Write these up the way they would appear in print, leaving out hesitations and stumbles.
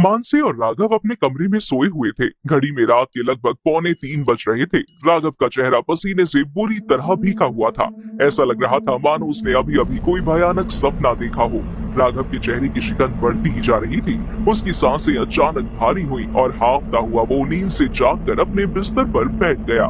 मानसी और राघव अपने कमरे में सोए हुए थे। घड़ी में रात के लगभग 2:45 बज रहे थे। राघव का चेहरा पसीने से बुरी तरह भीगा हुआ था। ऐसा लग रहा था मानो उसने अभी अभी कोई भयानक सपना देखा हो। राघव के चेहरे की शिकन बढ़ती ही जा रही थी। उसकी सांसें अचानक भारी हुई और हाफता हुआ वो नींद से जागकर अपने बिस्तर पर बैठ गया।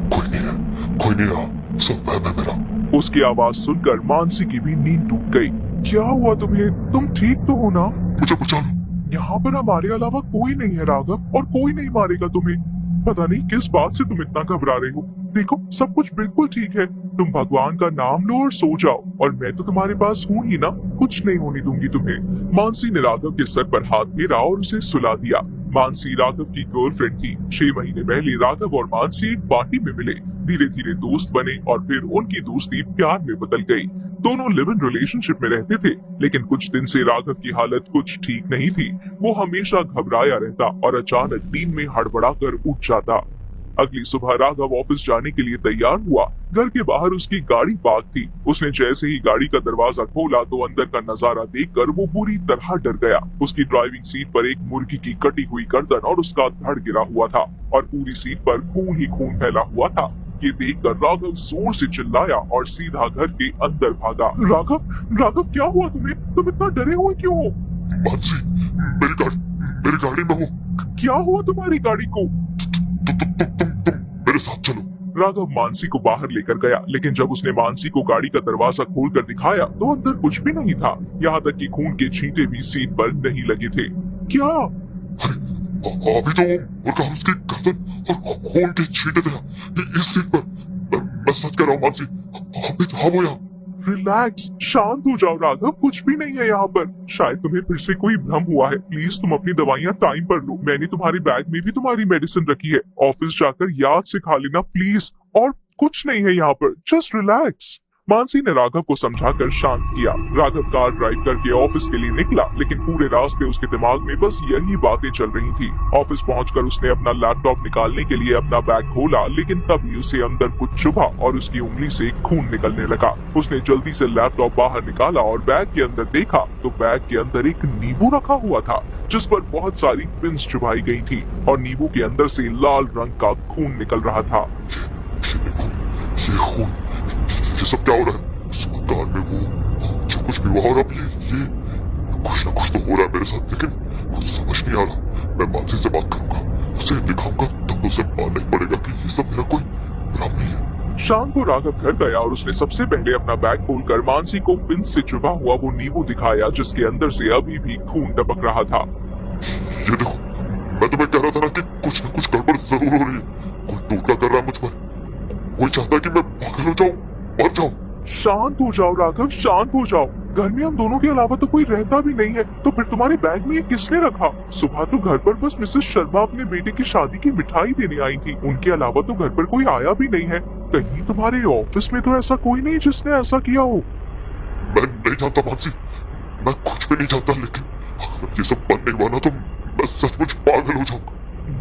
कोई नहीं रहा, सब वहम है मेरा। उसकी आवाज सुनकर मानसी की भी नींद टूट गई। क्या हुआ तुम्हें? तुम ठीक तो हो ना? मुझे बचा लो। यहाँ पर हमारे अलावा कोई नहीं है राघव, और कोई नहीं मारेगा तुम्हें। पता नहीं किस बात से तुम इतना घबरा रहे हो। देखो सब कुछ बिल्कुल ठीक है। तुम भगवान का नाम लो और सो जाओ, और मैं तो तुम्हारे पास हूँ ही ना, कुछ नहीं होने दूंगी तुम्हें। मानसी ने राघव के सर पर हाथ फेरा और उसे सुला दिया। मानसी राघव की गर्लफ्रेंड थी। 6 महीने पहले राघव और मानसी एक पार्टी में मिले, धीरे धीरे दोस्त बने और फिर उनकी दोस्ती प्यार में बदल गई। दोनों लिव इन रिलेशनशिप में रहते थे, लेकिन कुछ दिन से राघव की हालत कुछ ठीक नहीं थी। वो हमेशा घबराया रहता और अचानक नींद में हड़बड़ाकर उठ जाता। अगली सुबह राघव ऑफिस जाने के लिए तैयार हुआ। घर के बाहर उसकी गाड़ी पार्क थी। उसने जैसे ही गाड़ी का दरवाजा खोला तो अंदर का नजारा देखकर वो बुरी तरह डर गया। उसकी ड्राइविंग सीट पर एक मुर्गी की कटी हुई गर्दन और उसका धड़ गिरा हुआ था, और पूरी सीट पर खून ही खून फैला हुआ था। ये देखकर राघव जोर से चिल्लाया और सीधा घर के अंदर भागा। राघव क्या हुआ तुम्हें? तुम इतना डरे हुए क्यों हो? मानसी, मेरी गाड़ी में हो। क्या हुआ तुम्हारी गाड़ी को? तुम मेरे साथ चलो। राघव मानसी को बाहर लेकर गया, लेकिन जब उसने मानसी को गाड़ी का दरवाजा खोलकर दिखाया तो अंदर कुछ भी नहीं था। यहाँ तक कि खून के छींटे भी सीट पर नहीं लगे थे। क्या? अभी तो मुर्गा उसकी गर्दन और खून के छींटे थे इस सीट पर। मैं सच कह रहा हूँ मानसी, अभी था वो यहाँ। रिलैक्स, शांत हो जाओ राघव, कुछ भी नहीं है यहाँ पर। शायद तुम्हें फिर से कोई भ्रम हुआ है। प्लीज तुम अपनी दवाइयाँ टाइम पर लो। मैंने तुम्हारे बैग में भी तुम्हारी मेडिसिन रखी है। ऑफिस जाकर याद से खा लेना प्लीज। और कुछ नहीं है यहाँ पर, जस्ट रिलैक्स। मानसी ने राघव को समझाकर शांत किया। राघव कार ड्राइव करके ऑफिस के लिए निकला, लेकिन पूरे रास्ते उसके दिमाग में बस यही बातें चल रही थी। ऑफिस पहुंचकर उसने अपना लैपटॉप निकालने के लिए अपना बैग खोला, लेकिन तभी उसे अंदर कुछ चुभा और उसकी उंगली से खून निकलने लगा। उसने जल्दी से लैपटॉप बाहर निकाला और बैग के अंदर देखा तो बैग के अंदर एक नींबू रखा हुआ था, जिस पर बहुत सारी पिन्स चुभाई गई थी, और नींबू के अंदर से लाल रंग का खून निकल रहा था। ये खून, ये सब क्या हो रहा है? कार में वो जो कुछ भी हुआ, और अब ये कुछ ना कुछ तो हो रहा है मेरे साथ, लेकिन कुछ समझ नहीं आ रहा। मैं मानसी से बात करूंगा, उसे दिखाऊंगा, तब उसे मानना ही पड़ेगा कि ये सब मेरा कोई भ्रम नहीं है। शाम को राघव घर गया और उसने सबसे पहले अपना बैग खोलकर मानसी को पिन से चुभा हुआ वो नींबू दिखाया, जिसके अंदर से अभी भी खून टपक रहा था। ये देखो, मैं तुम्हें कह रहा था ना कि कुछ ना कुछ गड़बड़ जरूर हो रही है। कोई टोटका कर रहा है मुझ पर। कोई चाहता है कि मैं पागल हो जाऊं, मर जाऊं। शांत हो जाओ राघव, शांत हो जाओ। घर में हम दोनों के अलावा तो कोई रहता भी नहीं है, तो फिर तुम्हारे बैग में ये किसने रखा? सुबह तो घर पर बस मिसेस शर्मा अपने बेटे की शादी की मिठाई देने आई थी। उनके अलावा तो घर पर कोई आया भी नहीं है। कहीं तुम्हारे ऑफिस में तो ऐसा कोई नहीं जिसने ऐसा किया हो? मैं नहीं जानता मानसी, मैं कुछ भी नहीं जानता, लेकिन अगर ये सब बनने वाला तो मैं सचमुच पागल हो जाऊंगा।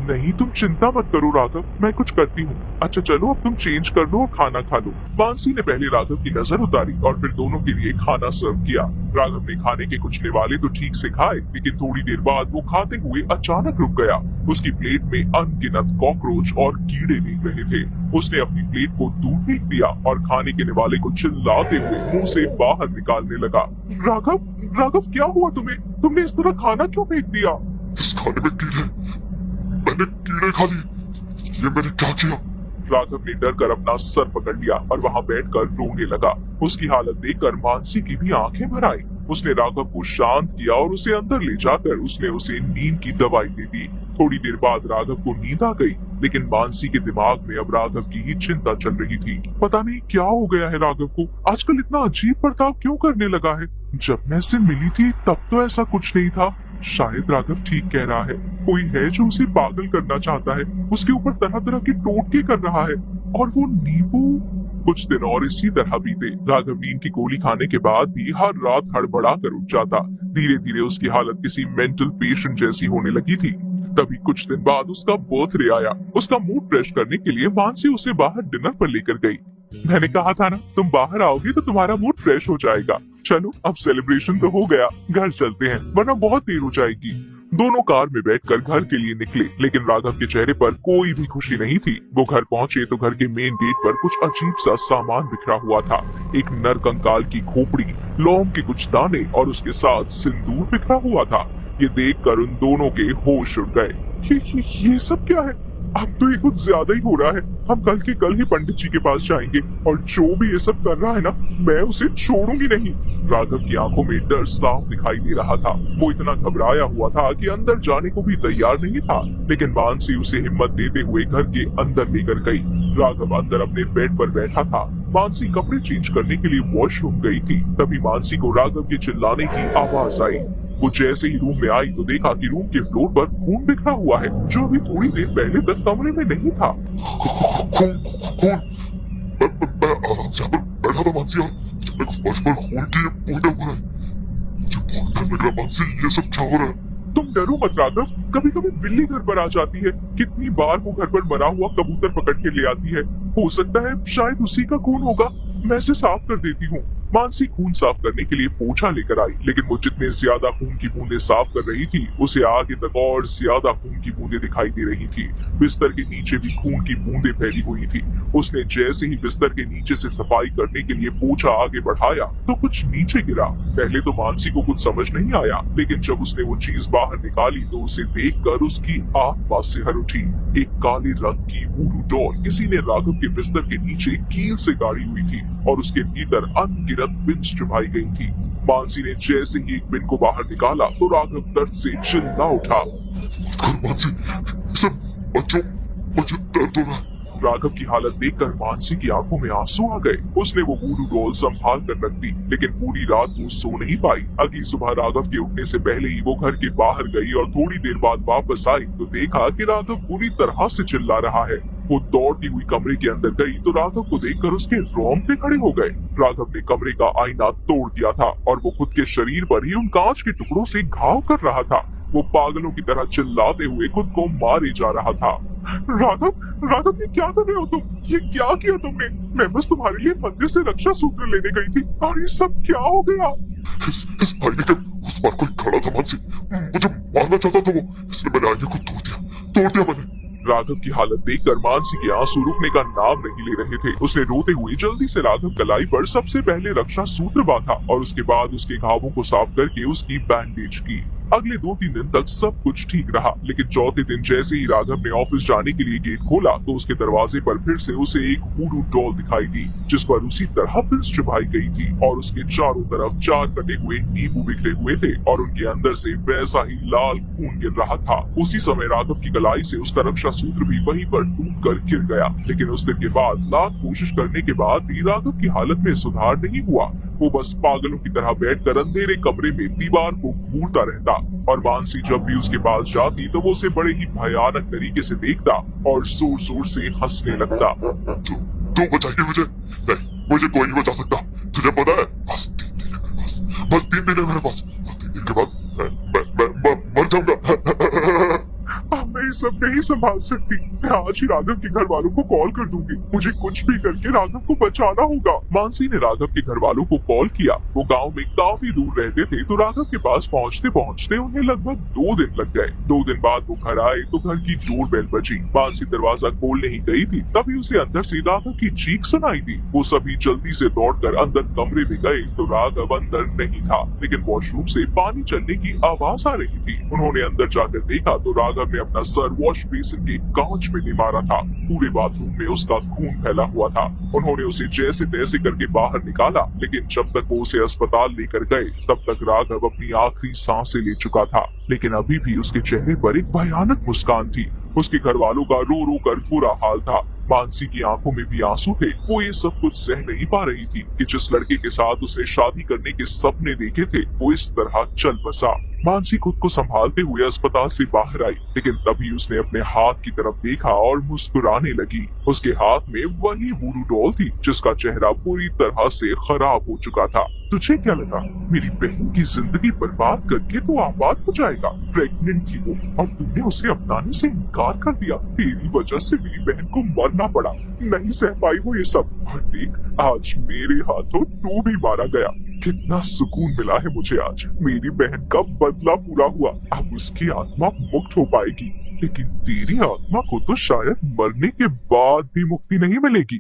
नहीं, तुम चिंता मत करो राघव, मैं कुछ करती हूँ। अच्छा चलो अब तुम चेंज कर लो और खाना खा लो। मानसी ने पहले राघव की नजर उतारी और फिर दोनों के लिए खाना सर्व किया। राघव ने खाने के कुछ निवाले तो ठीक से खाए, लेकिन थोड़ी देर बाद वो खाते हुए अचानक रुक गया। उसकी प्लेट में अनगिनत कॉकरोच और कीड़े देख रहे थे। उसने अपनी प्लेट को दूर फेंक दिया और खाने के निवाले को चिल्लाते हुए मुंह से बाहर निकालने लगा। राघव क्या हुआ तुम्हें? तुमने इस तरह खाना क्यों फेंक दिया? इस खाने में कीड़े, मैंने कीड़े खा लिए। ये मैंने क्या किया? राघव ने डर कर अपना सर पकड़ लिया और वहां बैठकर रोने लगा। उसकी हालत देखकर मानसी की भी आंखें भर आई। उसने राघव को शांत किया और उसे अंदर ले जाकर उसने उसे नींद की दवाई दे दी। थोड़ी देर बाद राघव को नींद आ गई, लेकिन मानसी के दिमाग में अब राघव की ही चिंता चल रही थी। पता नहीं क्या हो गया है राघव को, आजकल इतना अजीब बर्ताव क्यों करने लगा है? जब मैं इससे मिली थी तब तो ऐसा कुछ नहीं था। शायद राघव ठीक कह रहा है, कोई है जो उसे पागल करना चाहता है, उसके ऊपर तरह तरह के टोटके कर रहा है। और वो नींबू। कुछ दिन और इसी तरह बीते। राघव नींद की गोली खाने के बाद भी हर रात हड़बड़ा कर उठ जाता। धीरे धीरे उसकी हालत किसी मेंटल पेशेंट जैसी होने लगी थी। तभी कुछ दिन बाद उसका बर्थडे आया। उसका मूड फ्रेश करने के लिए मानसी उसे बाहर डिनर पर लेकर गई। मैंने कहा था ना, तुम बाहर आओगे तो तुम्हारा मूड फ्रेश हो जाएगा। चलो अब सेलिब्रेशन तो हो गया, घर चलते हैं वरना बहुत देर हो जाएगी। दोनों कार में बैठकर घर के लिए निकले, लेकिन राघव के चेहरे पर कोई भी खुशी नहीं थी। वो घर पहुंचे तो घर के मेन गेट पर कुछ अजीब सा सामान बिखरा हुआ था। एक नर कंकाल की खोपड़ी, लौंग के कुछ दाने और उसके साथ सिंदूर बिखरा हुआ था। ये देखकर उन दोनों के होश उड़ गए। ये सब क्या है? अब तो ये कुछ ज्यादा ही हो रहा है। हम कल के कल ही पंडित जी के पास जाएंगे और जो भी ये सब कर रहा है ना, मैं उसे छोड़ूंगी नहीं। राघव की आंखों में डर साफ दिखाई दे रहा था। वो इतना घबराया हुआ था कि अंदर जाने को भी तैयार नहीं था, लेकिन मानसी उसे हिम्मत देते हुए घर के अंदर लेकर गई। राघव अंदर अपने बेड पर बैठा था। मानसी कपड़े चेंज करने के लिए वॉशरूम गई थी। तभी मानसी को राघव के चिल्लाने की आवाज आई। वो जैसे ही रूम में आई तो देखा कि रूम के फ्लोर पर खून बिखरा हुआ है, जो अभी थोड़ी देर पहले तक कमरे में नहीं था। खून खून मैं आराम से यहाँ पर बैठा था मानसी, और अचानक फर्श पर खून की बूंदें हो रहा है। मुझे बहुत डर लग रहा है मानसी, ये सब क्या हो रहा है? तुम डरो मत राघव, कभी कभी बिल्ली घर पर आ जाती है। कितनी बार वो घर पर मरा हुआ कबूतर पकड़ के ले आती है। हो सकता है शायद उसी का खून होगा। मैं इसे साफ कर देती हूँ। मानसी खून साफ करने के लिए पोछा लेकर आई, लेकिन वो जितने ज्यादा खून की बूंदें साफ कर रही थी, उसे आगे तक और ज्यादा खून की बूंदें दिखाई दे रही थी। बिस्तर के नीचे भी खून की बूंदें फैली हुई थी। उसने जैसे ही बिस्तर के नीचे से सफाई करने के लिए पोछा आगे बढ़ाया तो कुछ नीचे गिरा। पहले तो मानसी को कुछ समझ नहीं आया, लेकिन जब उसने वो चीज बाहर निकाली तो उसे देखकर उसकी आत्मा सिहर उठी। एक काले रंग की वूडू डॉल किसी ने राघव के बिस्तर के नीचे कील से गाड़ी हुई थी और उसके भीतर अनगिनत पिंस चुभाई गई थी। मानसी ने जैसे ही एक पिन को बाहर निकाला तो राघव दर्द से चिल्ला उठा। मानसी, सब बच्चों, मुझे दर्द हो रहा है। राघव की हालत देखकर मानसी की आंखों में आंसू आ गए। उसने वो वूडू डॉल संभाल कर रख दी, लेकिन पूरी रात वो सो नहीं पाई। अगली सुबह राघव के उठने से पहले ही वो घर के बाहर गई और थोड़ी देर बाद वापस आई तो देखा कि राघव पूरी तरह से चिल्ला रहा है। वो दौड़ती हुई कमरे के अंदर गई तो राघव को देखकर उसके रोंगटे खड़े हो गए। राघव ने कमरे का आईना तोड़ दिया था और वो खुद के शरीर पर ही उन कांच के टुकड़ों से घाव कर रहा था। वो पागलों की तरह चिल्लाते हुए खुद को मारे जा रहा था। राघव, ये क्या कर रहे हो तुम? ये क्या किया तुमने? मैं बस तुम्हारे लिए मंदिर से रक्षा सूत्र लेने गई थी और ये सब क्या हो गया? इस आईने के उस पार कोई खड़ा था मानसी, मुझे मारना चाहता था वो, इसलिए मैंने आईने को तोड़ दिया मैंने। राघव की हालत देखकर मानसी के आंसू रुकने का नाम नहीं ले रहे थे। उसने रोते हुए जल्दी से राघव कलाई पर सबसे पहले रक्षा सूत्र बांधा और उसके बाद उसके घावों को साफ करके उसकी बैंडेज की। अगले 2-3 दिन तक सब कुछ ठीक रहा, लेकिन चौथे दिन जैसे ही राघव ने ऑफिस जाने के लिए गेट खोला तो उसके दरवाजे पर फिर से उसे एक वूडू डॉल दिखाई दी, जिस पर उसी तरह पिंस चुभाई गई थी और उसके चारों तरफ 4 कटे हुए नींबू बिखरे हुए थे और उनके अंदर से वैसा ही लाल खून गिर रहा था। उसी समय राघव की कलाई से उसका रक्षा सूत्र भी वहीं पर टूट कर गिर गया, लेकिन उस दिन के बाद लाख कोशिश करने के बाद भी राघव की हालत में सुधार नहीं हुआ। वो बस पागलों की तरह बैठकर अंधेरे कमरे में दीवार को घूरता रहता और मानसी जब भी उसके पास जाती तो वो उसे बड़े ही भयानक तरीके से देखता और जोर जोर से हंसने लगता। तू बचाइए मुझे। नहीं, मुझे कोई नहीं बचा सकता, तुझे पता है? बस 3 दिन है मेरे पास, बस 3 दिन है मेरे पास, और 3 दिन के बाद मैं मर जाऊंगा। अब मैं ये सब नहीं संभाल सकती। मैं आज ही राघव के घर वालों को कॉल कर दूंगी। मुझे कुछ भी करके राघव को बचाना होगा। मानसी ने राघव के घर वालों को कॉल किया। वो गांव में काफी दूर रहते थे तो राघव के पास पहुंचते पहुंचते उन्हें लगभग 2 दिन लग गए। 2 दिन बाद वो घर आए तो घर की डोरबेल बजी। मानसी दरवाजा खोलने ही गई थी, तभी उसे अंदर से राघव की चीख सुनाई दी। वो सभी जल्दी से दौड़कर अंदर कमरे में गए तो राघव अंदर नहीं था, लेकिन वॉशरूम से पानी चलने की आवाज आ रही थी। उन्होंने अंदर जाकर देखा तो राघव ने अपना सर वॉश बेसिन के कांच में नहीं मारा था। पूरे बाथरूम में उसका खून फैला हुआ था। उन्होंने उसे जैसे तैसे करके बाहर निकाला, लेकिन जब तक वो उसे अस्पताल लेकर गए तब तक राघव अपनी आखिरी सांसें ले चुका था, लेकिन अभी भी उसके चेहरे पर एक भयानक मुस्कान थी। उसके घर वालों का रो रो कर बुरा हाल था। मानसी की आंखों में भी आंसू थे। वो ये सब कुछ सह नहीं पा रही थी कि जिस लड़के के साथ उसने शादी करने के सपने देखे थे वो इस तरह चल बसा। मानसी खुद को संभालते हुए अस्पताल से बाहर आई, लेकिन तभी उसने अपने हाथ की तरफ देखा और मुस्कुराने लगी। उसके हाथ में वही वूडू डॉल थी जिसका चेहरा पूरी तरह से खराब हो चुका था। तुझे क्या लगा मेरी बहन की जिंदगी बर्बाद करके तू आबाद हो जाएगा? प्रेग्नेंट थी वो और तुमने उसे अपनाने से इनकार इनकार कर दिया। तेरी वजह से मेरी बहन को मरना पड़ा। नहीं सह पाई वो ये सब। और देख, आज मेरे हाथों तू भी मारा गया। कितना सुकून मिला है मुझे आज। मेरी बहन का बदला पूरा हुआ। अब उसकी आत्मा मुक्त हो पाएगी। लेकिन तेरी आत्मा को तो शायद मरने के बाद भी मुक्ति नहीं मिलेगी।